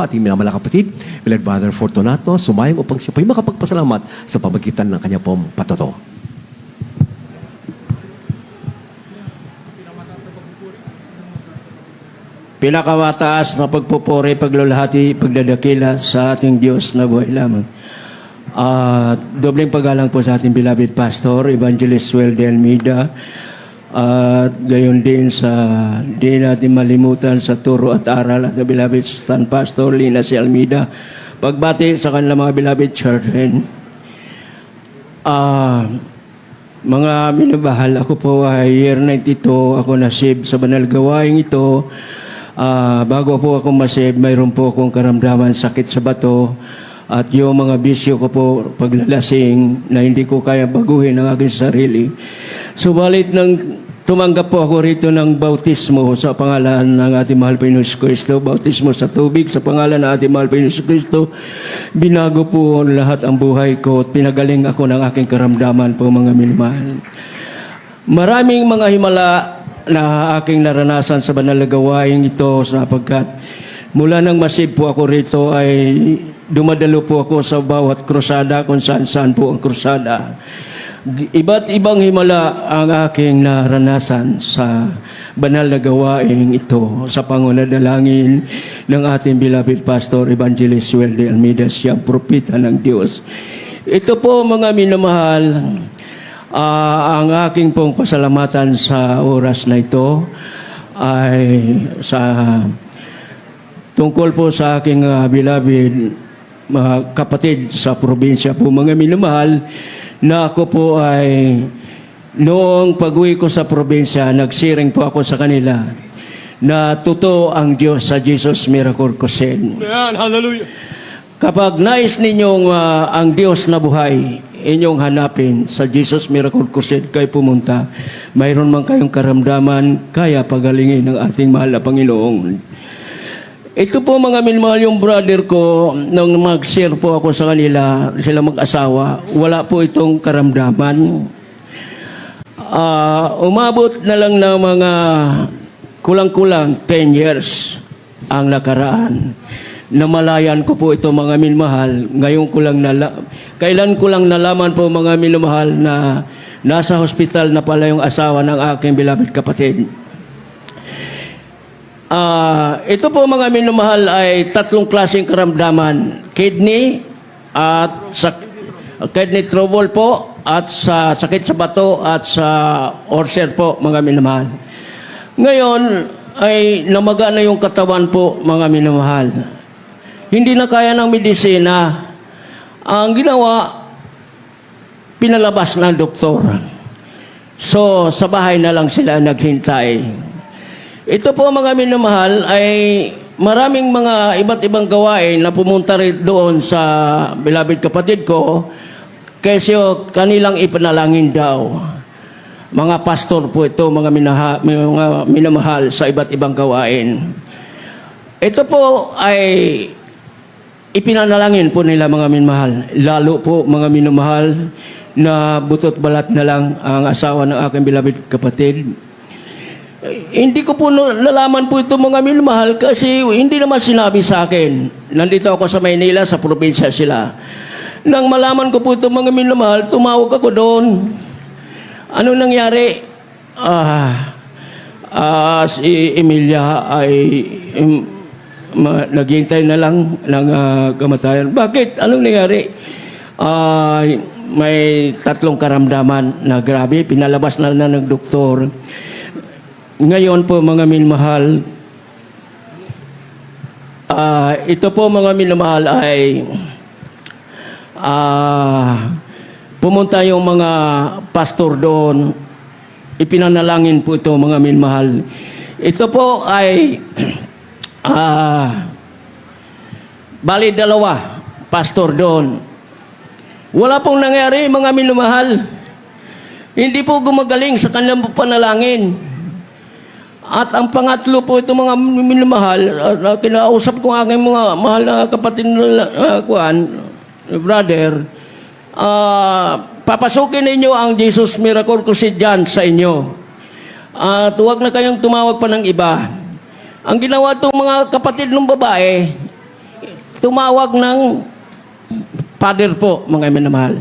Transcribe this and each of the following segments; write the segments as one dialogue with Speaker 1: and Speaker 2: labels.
Speaker 1: ating minamahal na kapatid, Beloved Brother Fortunato, sumayang upang siya po'y makapagpasalamat sa pamagitan ng kanya pong patoto.
Speaker 2: Pinakamataas na pagpupuri, paglulahati, pagdadakila sa ating Diyos na buhay lamang. Dobleng paggalang po sa ating beloved Pastor, Evangelist Weldy Almeida. At gayon din sa di natin malimutan sa turo at aral at beloved San Pastor Lina C. Almeida. Pagbati sa kanilang mga beloved children. Mga minabahal, ako po ay year 92, ako nasib sa banal gawaing ito. Bago po ako masib, mayroon po akong karamdaman sakit sa bato at yung mga bisyo ko po paglalasing na hindi ko kaya baguhin ang aking sarili. Subalit nang tumanggap po ako rito ng bautismo sa pangalan ng ating mahal Panginoon Kristo, bautismo sa tubig sa pangalan ng ating mahal Panginoon Kristo, binago po lahat ang buhay ko at pinagaling ako ng aking karamdaman po mga minamahal. Maraming mga himala na aking naranasan sa banal na gawain ito sapagkat mula nang masib po ako rito ay dumadalo po ako sa bawat krusada kung saan po ang krusada. Iba't ibang himala ang aking naranasan sa banal na gawain ito sa pangunadalangin ng ating beloved Pastor Evangelist Weldy Almeida, siyang propeta ng Diyos. Ito po mga minamahal, ang aking pong pasalamatan sa oras na ito ay tungkol po sa aking beloved mga kapatid sa probinsya po mga minamahal, na ako po ay noong pag-uwi ko sa probinsya, nagsiring po ako sa kanila na totoo ang Diyos sa Jesus Miracle Crusade.
Speaker 3: Amen. Hallelujah.
Speaker 2: Kapag nais ninyong ang Diyos na buhay, inyong hanapin sa Jesus Miracle Crusade kayo pumunta. Mayroon man kayong karamdaman, kaya pagalingin ng ating mahal na Panginoon. Ito po mga minamahal, yung brother ko, nung mag-share po ako sa kanila, sila mag-asawa, wala po itong karamdaman. Umabot na lang ng mga kulang-kulang 10 years ang nakaraan. Namalayan ko po ito mga minamahal. Kailan ko lang nalaman po mga minamahal na nasa hospital na pala yung asawa ng aking beloved kapatid. Ito po mga minamahal ay tatlong klaseng karamdaman. Kidney at kidney trouble po at sa sakit sa bato at sa ulcer po mga minamahal. Ngayon ay namaga na yung katawan po mga minamahal. Hindi na kaya ng medisina. Ang ginawa, pinalabas ng doktor. So, sa bahay na lang sila naghintay. Ito po mga minamahal ay maraming mga iba't ibang gawain na pumunta rin doon sa beloved kapatid ko kasi kanilang ipanalangin daw. Mga pastor po ito, mga minamahal sa iba't ibang gawain. Ito po ay ipinanalangin po nila mga minamahal. Lalo po mga minamahal na butot balat na lang ang asawa ng aking beloved kapatid. Hindi ko po nalaman po ito mga minamahal kasi hindi naman sinabi sa akin. Nandito ako sa Maynila, sa probinsya sila. Nang malaman ko po ito mga minamahal, tumawag ako doon. Ano nangyari? Si Emilia ay naghihintay na lang ng kamatayan. Bakit? Anong nangyari? May tatlong karamdaman na grabe. Pinalabas na ng doktor. Ngayon po mga minamahal, ito po mga minamahal ay pumunta yung mga pastor doon. Ipinanalangin po ito mga minamahal. Ito po ay bali dalawa pastor doon. Wala pong nangyari mga minamahal. Hindi po gumagaling sa kanilang panalangin. At ang pangatlo po ito mga minamahal, kinausap ko ang aking mga mahal na kapatid na brother, papasukin ninyo ang Jesus Miracle Crusade dyan sa inyo. At huwag na kayong tumawag pa ng iba. Ang ginawa itong mga kapatid ng babae, tumawag ng father po, mga minamahal.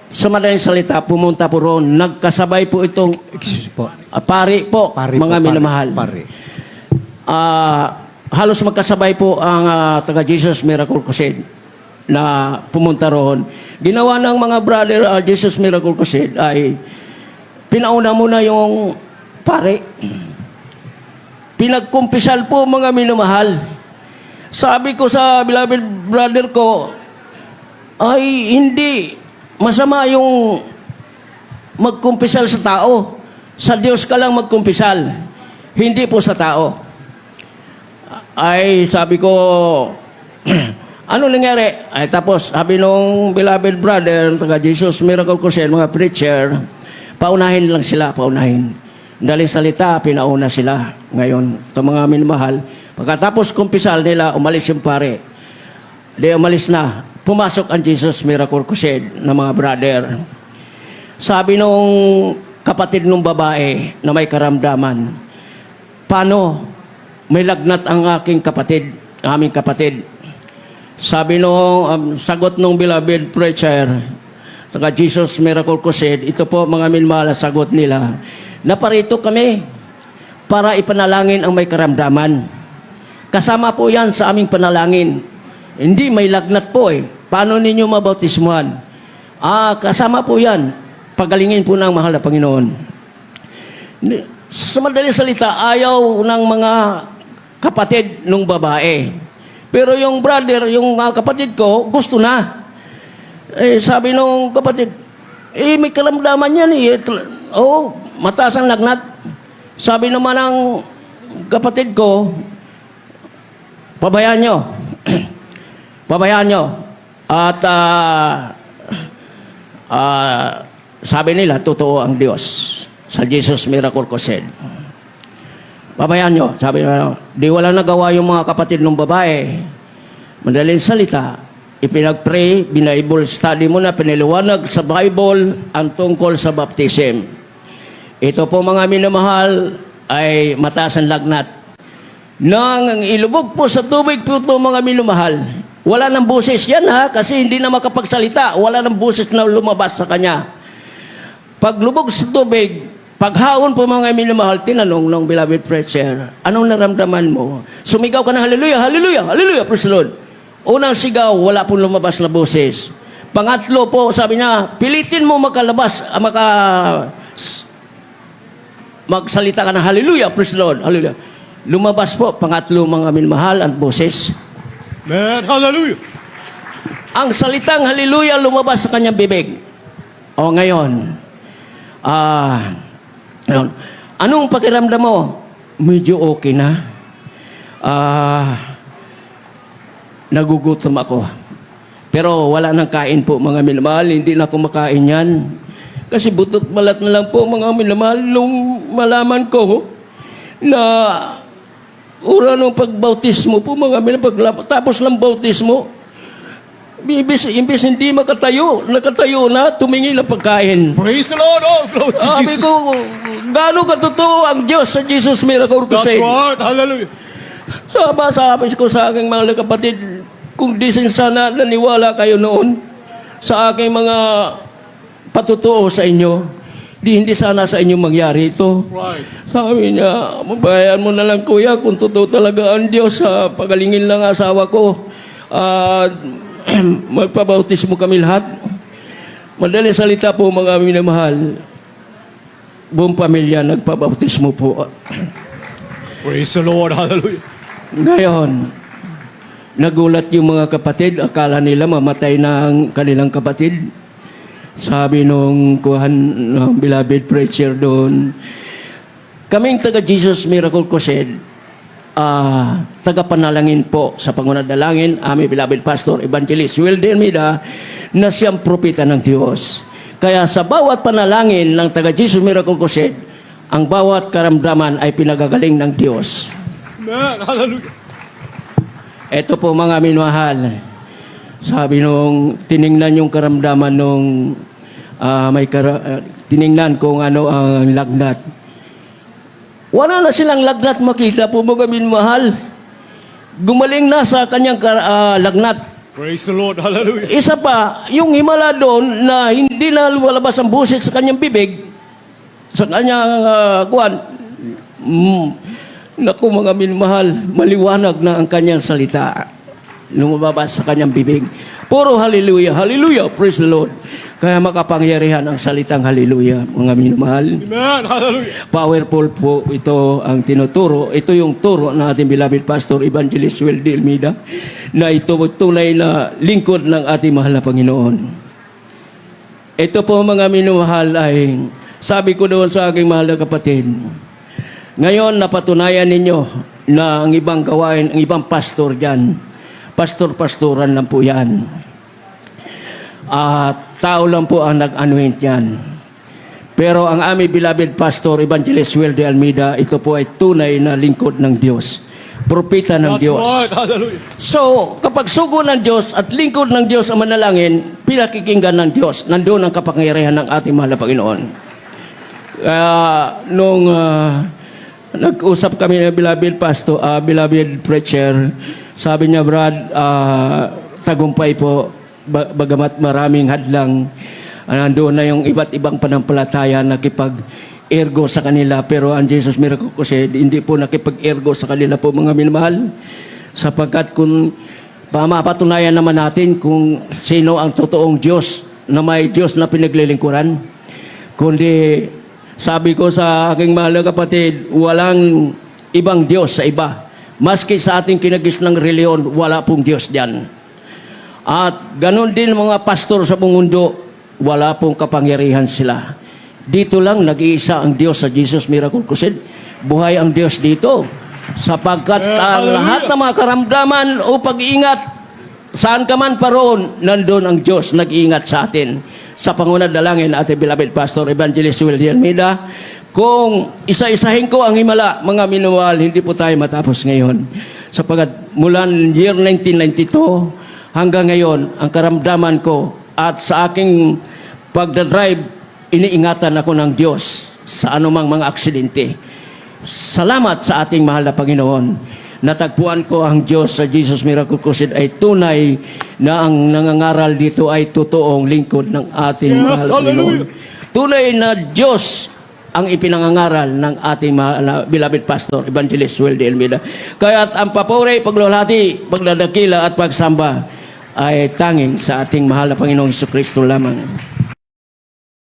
Speaker 2: Sa madaling salita, pumunta po roon. Nagkasabay po itong
Speaker 1: Excuse po.
Speaker 2: pari po,
Speaker 1: Pare
Speaker 2: mga
Speaker 1: po,
Speaker 2: minamahal.
Speaker 1: Pare.
Speaker 2: Halos magkasabay po ang taga Jesus Miracle Crusade na pumunta roon. Ginawa ng mga brother Jesus Miracle Crusade ay pinauna muna yung pare. Pinagkumpisal po, mga minamahal. Sabi ko sa beloved brother ko, ay hindi masama yung magkumpisal sa tao. Sa Diyos ka lang magkumpisal, hindi po sa tao. Ay sabi ko, ano nangyari? Ay tapos sabi nung beloved brother, taga Jesus Miracle Crusade, mga preacher, paunahin lang sila, paunahin. Dali salita, pinauna sila. Ngayon, ito mga minamahal, pagkatapos kumpisal nila, umalis yung pare. Di umalis na. Pumasok ang Jesus Miracle Crusade na mga brother. Sabi nung kapatid nung babae na may karamdaman, paano? May lagnat ang aking kapatid, aming kapatid. Sabi nung sagot nung beloved preacher, taga Jesus Miracle Crusade, ito po mga minamahal, sagot nila, naparito kami para ipanalangin ang may karamdaman. Kasama po yan sa aming panalangin. Hindi, may lagnat po eh. Paano ninyo mabautismuhan? Kasama po yan. Pagalingin po ng mahal na Panginoon. Sa madaling salita, ayaw ng mga kapatid nung babae. Pero yung brother, yung kapatid ko, gusto na. Sabi nung kapatid, may karamdaman yan eh. Mataas ang lagnat. Sabi naman ng kapatid ko, pabayaan nyo. Pabayaan nyo. At sabi nila, totoo ang Diyos sa Jesus Miracle Crusade. Pabayaan nyo. Sabi nila, di wala nagawa yung mga kapatid ng babae. Madaling salita, ipinag-pray, Bible study mo na, piniliwanag sa Bible ang tungkol sa baptism. Ito po mga minamahal ay mataas ang lagnat. Nang ilubog po sa tubig po ito mga minamahal, wala nang boses yan kasi hindi na makapagsalita. Wala nang boses na lumabas sa kanya. Paglubog sa tubig, paghaon po mga minamahal, tinanong ng beloved preacher, anong naramdaman mo? Sumigaw ka na hallelujah, hallelujah, hallelujah, praise the Lord. Unang sigaw, wala pong lumabas na boses. Pangatlo po, sabi niya, pilitin mo magsalita ka na hallelujah, praise the Lord, hallelujah. Lumabas po, pangatlo mga minamahal, ang boses.
Speaker 3: Man, hallelujah.
Speaker 2: Ang salitang hallelujah lumabas sa kanyang bibig. O ngayon, anong pakiramdam mo? Medyo okay na. Nagugutom ako. Pero wala nang kain po mga minamahal, hindi na ako makain yan. Kasi butot balat na lang po mga minamahal nung malaman ko na ura nung pagbautismo po mga minamahal, tapos ng bautismo, imbis hindi nakatayo na, tumingin na pagkain.
Speaker 3: Praise the Lord. Oh, glory to
Speaker 2: Sabi
Speaker 3: Jesus.
Speaker 2: ko, gaano katotoo ang Diyos sa Jesus Miracle
Speaker 3: That's
Speaker 2: Crusade?
Speaker 3: right. Hallelujah.
Speaker 2: Sabi ko sa aking mga kapatid, kung di sana naniwala kayo noon sa aking mga patutuo sa inyo, hindi sana sa inyo mangyari ito.
Speaker 3: Right.
Speaker 2: Sabi niya, mabayaan mo na lang kuya kung totoo talaga ang Diyos sa pagalingin lang asawa ko. Magpabautismo kami lahat. Madaling salita po mga minamahal, buong pamilya nagpabautismo po.
Speaker 3: Praise the Lord. Hallelujah.
Speaker 2: Ngayon, nagulat yung mga kapatid, akala nila mamatay na ang kanilang kapatid. Sabi nung beloved preacher doon, kaming taga Jesus Miracle Crusade, taga-panalangin po sa pangunadalangin, aming beloved pastor, evangelist Wilder Mida, na siyang propeta ng Diyos. Kaya sa bawat panalangin ng taga Jesus Miracle Crusade, ang bawat karamdaman ay pinagagaling ng Diyos.
Speaker 3: Man, hallelujah.
Speaker 2: Ito po mga minamahal, sabi nung tiningnan yung karamdaman nung tiningnan kung ano ang lagnat. Wala na silang lagnat makita po mga minamahal. gumaling na sa kanyang lagnat.
Speaker 3: Praise the Lord. Hallelujah.
Speaker 2: Isa pa, yung himala doon na hindi na lumalabas ang busit sa kanyang bibig, sa kanyang kuwan, naku mga minmahal, maliwanag na ang kanyang salita. Lumabas sa kanyang bibig. Puro hallelujah, hallelujah, praise the Lord. Kaya makapangyarihan ang salitang hallelujah, mga minmahal.
Speaker 3: Amen. Hallelujah.
Speaker 2: Powerful po ito ang tinuturo. Ito yung turo ng ating beloved Pastor Evangelist Weldy Almeida na ito tunay na lingkod ng ating mahal na Panginoon. Ito po mga minumahal ay sabi ko doon sa aking mahal na kapatid, ngayon napatunayan ninyo na ang ibang gawain, ang ibang pastor dyan, pastor-pastoran lang po yan. Tao lang po ang nag-anoint yan. Pero ang aming beloved Pastor Evangelist Weldy Almeida, ito po ay tunay na lingkod ng Diyos. Propeta ng
Speaker 3: That's
Speaker 2: Diyos.
Speaker 3: right. Hallelujah.
Speaker 2: So, kapag sugo ng Diyos at lingkod ng Diyos ang manalangin, pinakikinggan ng Diyos. Nandun ang kapangyarihan ng ating mahal na Panginoon. Nung nag-usap kami ng beloved pastor, beloved preacher, sabi niya, Brad, tagumpay po, bagamat maraming hadlang, nandoon na yung iba't ibang panampalataya nakipag-ergo sa kanila, pero ang Jesus Miracle Crusade hindi po nakipag-ergo sa kanila po mga minamahal, sapagkat kung mapatunayan naman natin kung sino ang totoong Diyos na may Diyos na pinaglilingkuran, kundi sabi ko sa aking mahal na kapatid, walang ibang Diyos sa iba. Maski sa ating kinagisnang reliyon, wala pong Diyos diyan. At ganun din mga pastor sa buong mundo, wala pong kapangyarihan sila. Dito lang nag-iisa ang Diyos sa Jesus Miracle Crusade. Buhay ang Diyos dito. Sapagkat ang lahat ng mga karamdaman o pag-iingat, saan ka man paroon, nandun ang Diyos nag-iingat sa atin. Sa pangunad dalangin ating beloved Pastor Evangelist Weldy Almeida, kung isa-isahin ko ang himala, mga minuwal, hindi po tayo matapos ngayon. Sapagkat mula year 1992, hanggang ngayon, ang karamdaman ko at sa aking pagdadrive, iniingatan ako ng Diyos sa anumang mga aksidente. Salamat sa ating mahal na Panginoon. Natagpuan ko ang Diyos sa Jesus Miracle Crusade ay tunay na ang nangangaral dito ay totoong lingkod ng ating mahal na Panginoon. Tunay na Diyos ang ipinangangaral ng ating beloved Pastor Evangelist Weldy Almeida. Kaya ang papuri, paglulhati, pagdadakila at pagsamba ay tanging sa ating mahal na Panginoong Jesucristo lamang.